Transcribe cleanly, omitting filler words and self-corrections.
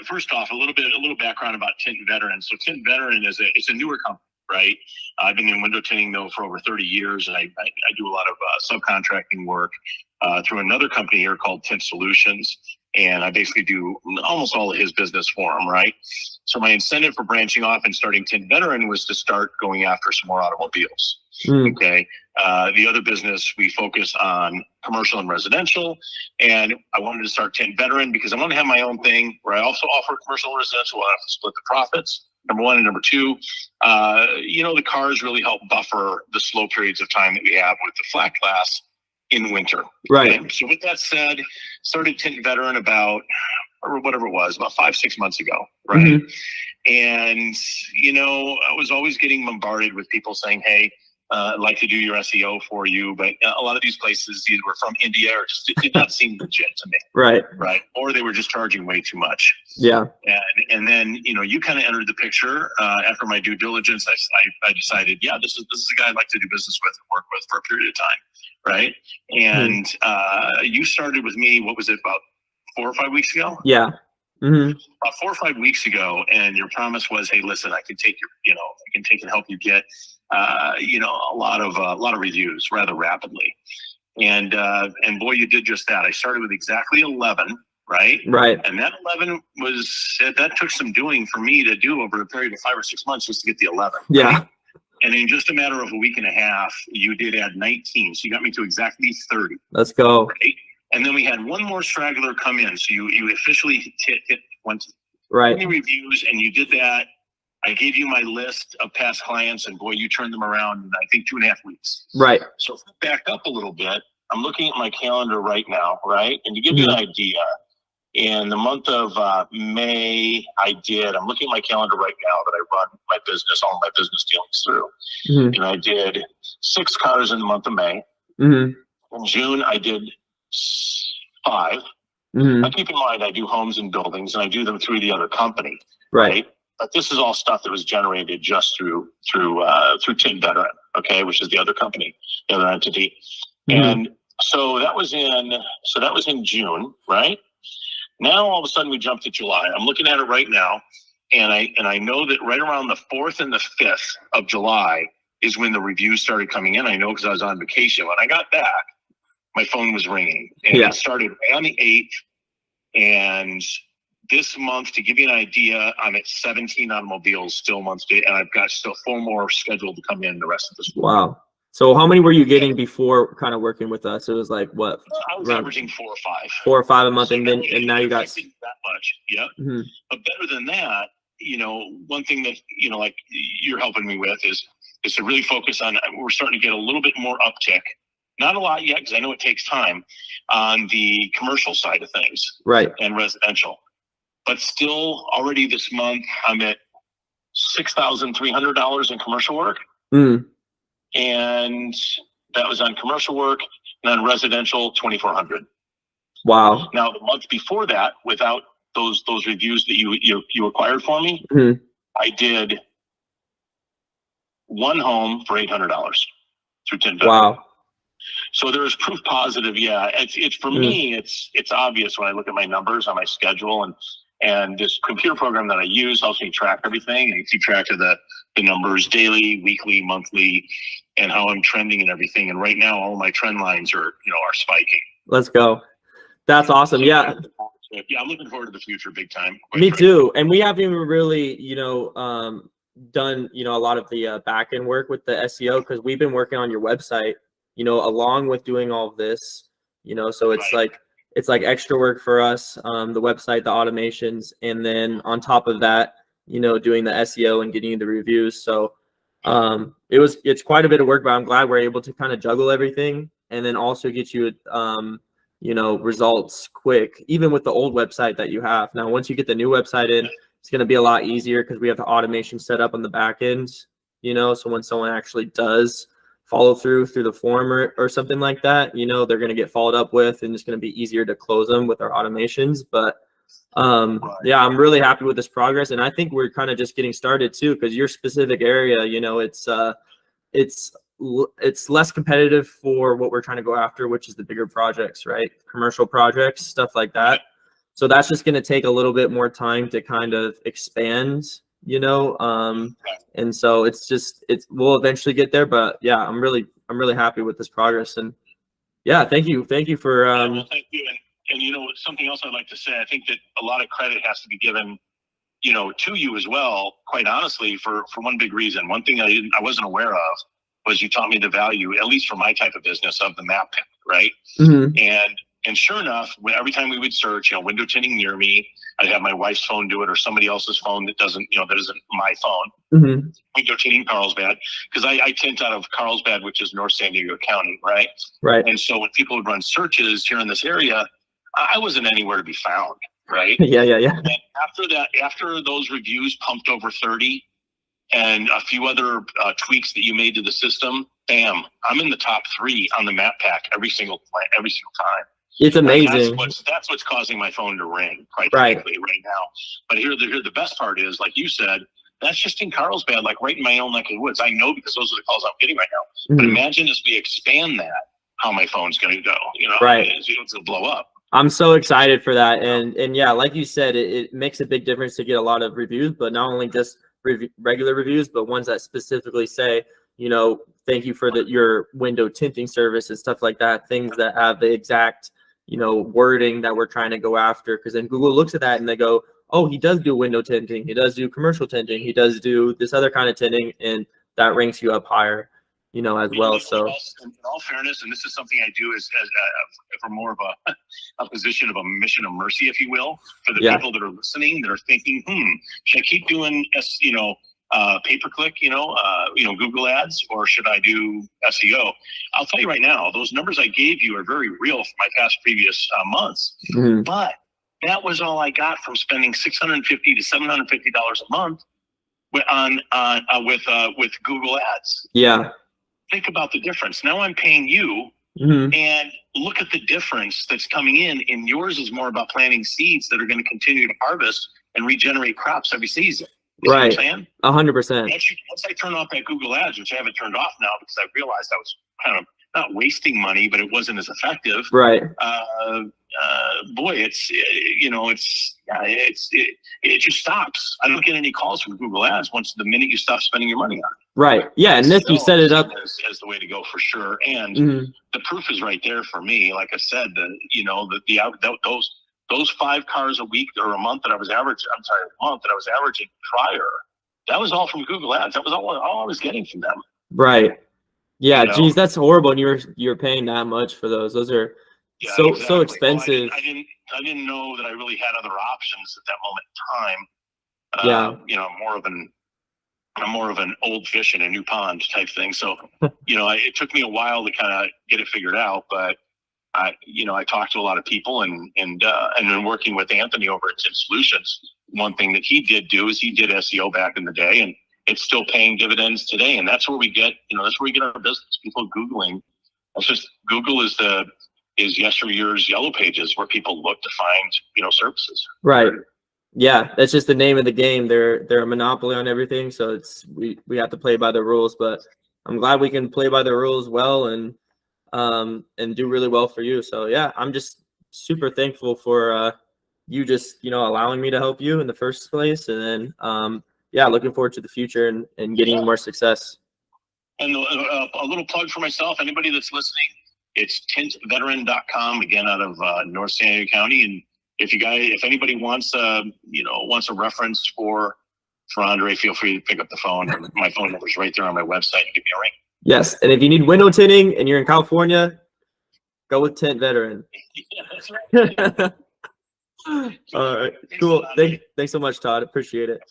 First off, a little background about Tint Veteran. So Tint Veteran it's a newer company, right? I've been in window tinting though for over 30 years, and I do a lot of subcontracting work through another company here called Tint Solutions, and I basically do almost all of his business for him, right? So my incentive for branching off and starting Tint Veteran was to start going after some more automobiles. Okay. The other business, we focus on commercial and residential, and I wanted to start Tint Veteran because I want to have my own thing where I also offer commercial and residential. I have to split the profits, number one, and number two, the cars really help buffer the slow periods of time that we have with the flat glass in winter. Right. Okay? So with that said, started Tint Veteran about 5-6 months ago, right? Mm-hmm. And, I was always getting bombarded with people saying, hey, I'd like to do your SEO for you. But a lot of these places either were from India or just did not seem legit to me. Right. Right. Or they were just charging way too much. Yeah. And then, you kind of entered the picture. After my due diligence, I decided, yeah, this is a guy I'd like to do business with and work with for a period of time. Right. And you started with me, what was it, about 4 or 5 weeks ago? Yeah. Mm-hmm. About 4 or 5 weeks ago, and your promise was, "Hey, listen, I can take and help you get, a lot of reviews rather rapidly." And boy, you did just that. I started with exactly 11, right? Right. And that 11 that took some doing for me to do over a period of 5 or 6 months just to get the 11. Yeah. Right? And in just a matter of a week and a half, you did add 19, so you got me to exactly 30. Let's go. Right? And then we had one more straggler come in. So you officially hit 20 reviews, and you did that. I gave you my list of past clients, and boy, you turned them around in, I think, 2.5 weeks. Right. So if we back up a little bit, I'm looking at my calendar right now, right? And to give you an idea, in the month of May, I'm looking at my calendar right now that I run my business, all my business dealings through. And I did 6 cars in the month of May. In June, I did 5. Now keep in mind, I do homes and buildings, and I do them through the other company, right? But this is all stuff that was generated just through Tint Veteran, okay, which is the other company, the other entity. And so that was in June, right? Now all of a sudden we jumped to July. I'm looking at it right now, and I know that right around the 4th and the 5th of July is when the reviews started coming in. I know because I was on vacation. When I got back, my phone was ringing, and it started on the 8th. And this month, to give you an idea, I'm at 17 automobiles still month to date, and I've got still 4 more scheduled to come in the rest of this week. Wow. So how many were you getting before kind of working with us? It was like what? I was averaging 4 or 5. 4 or 5 a month, So and now you got that much. Yep. But better than that, one thing that like you're helping me with is to really focus on. We're starting to get a little bit more uptick. Not a lot yet, because I know it takes time on the commercial side of things, right, and residential. But still, already this month, I'm at $6,300 in commercial work. And that was on commercial work, and on residential, $2,400. Wow. Now, the month before that, without those reviews that you acquired for me, I did 1 home for $800 through Tint Veteran. Wow. So there's proof positive. Yeah, it's for me, it's obvious when I look at my numbers on my schedule, and this computer program that I use helps me track everything and keep track of the numbers daily, weekly, monthly, and how I'm trending and everything. And right now, all my trend lines are spiking. Let's go. That's awesome. So yeah, I'm looking forward to the future big time. Me too. And we haven't even really, done, a lot of the back end work with the SEO, because we've been working on your website, along with doing all of this, so it's it's like extra work for us, the website, the automations, and then on top of that, doing the SEO and getting you the reviews. So it's quite a bit of work, but I'm glad we're able to kind of juggle everything and then also get you, results quick, even with the old website that you have. Now, once you get the new website in, it's going to be a lot easier because we have the automation set up on the back end, so when someone actually does follow through the form or something like that, they're going to get followed up with, and it's going to be easier to close them with our automations. But yeah, I'm really happy with this progress, and I think we're kind of just getting started too, because your specific area, it's less competitive for what we're trying to go after, which is the bigger projects, right? Commercial projects, stuff like that. So that's just going to take a little bit more time to kind of expand, you know. And so we'll eventually get there, but yeah, I'm really happy with this progress. And yeah, thank you for well, thank you. And you know, something else I'd like to say, I think that a lot of credit has to be given, you know, to you as well, quite honestly, for one big reason. One thing I wasn't aware of was you taught me the value, at least for my type of business, of the map pack, right? Mm-hmm. And sure enough, every time we would search, you know, window tinting near me, I'd have my wife's phone do it, or somebody else's phone that isn't my phone. Mm-hmm. Window tinting Carlsbad, because I tint out of Carlsbad, which is North San Diego County, right? Right. And so when people would run searches here in this area, I wasn't anywhere to be found, right? Yeah. And after those reviews pumped over 30 and a few other tweaks that you made to the system, bam, I'm in the top 3 on the map pack every single time. It's amazing. That's what's causing my phone to ring, quite right. frankly, right now. But here the best part is, like you said, that's just in Carlsbad, like right in my own neck of the woods. I know, because those are the calls I'm getting right now. Mm-hmm. But imagine as we expand that, how my phone's going to go. You know, right? It's going to blow up. I'm so excited for that, and yeah, like you said, it makes a big difference to get a lot of reviews, but not only just regular reviews, but ones that specifically say, you know, thank you for your window tinting service and stuff like that. Things that have the exact, you know, wording that we're trying to go after, because then Google looks at that and they go, oh, he does do window tinting, he does do commercial tinting, he does do this other kind of tinting, and that ranks you up higher, you know, as well. So in all fairness, and this is something I do as for more of a position of a mission of mercy, if you will, for the people that are listening, that are thinking, should I keep doing pay-per-click, Google ads, or should I do SEO? I'll tell you right now, those numbers I gave you are very real for my previous months. Mm-hmm. But that was all I got from spending $650 to $750 a month with Google ads. Yeah. Think about the difference. Now I'm paying you, and look at the difference that's coming in. And yours is more about planting seeds that are going to continue to harvest and regenerate crops every season. Right. 100%. Once I turn off that Google ads, which I haven't turned off now because I realized I was kind of not wasting money, but it wasn't as effective. Right. Boy, it just stops. I don't get any calls from Google ads the minute you stop spending your money on it. Right. Yeah. And this, you set it up as the way to go for sure. And the proof is right there for me. Like I said, those 5 cars a week or a month that I was averaging, prior, that was all from Google ads. That was all I was getting from them. Right. Yeah. Geez, that's horrible. And you're paying that much for those. Those are so expensive. Well, I didn't know that I really had other options at that moment in time. I'm more of an old fish in a new pond type thing. So, it took me a while to kind of get it figured out, but I talked to a lot of people and then working with Anthony over at Tint Solutions. One thing that he did do is he did SEO back in the day, and it's still paying dividends today. And that's where we get, our business. People Googling. It's just Google is yesteryear's Yellow Pages, where people look to find, services. Right. Yeah. That's just the name of the game. They're a monopoly on everything. So we have to play by the rules, but I'm glad we can play by the rules well and do really well for you. So yeah, I'm just super thankful for you just, allowing me to help you in the first place. And then, looking forward to the future and getting more success. And a little plug for myself, anybody that's listening, it's tintveteran.com, again, out of North San Diego County. And if anybody wants a reference for Andre, feel free to pick up the phone. My phone number is right there on my website. Give me a ring. Yes, and if you need window tinting and you're in California, go with Tint Veteran. Yeah, that's right. All right, cool. Thanks so much, Todd. Appreciate it.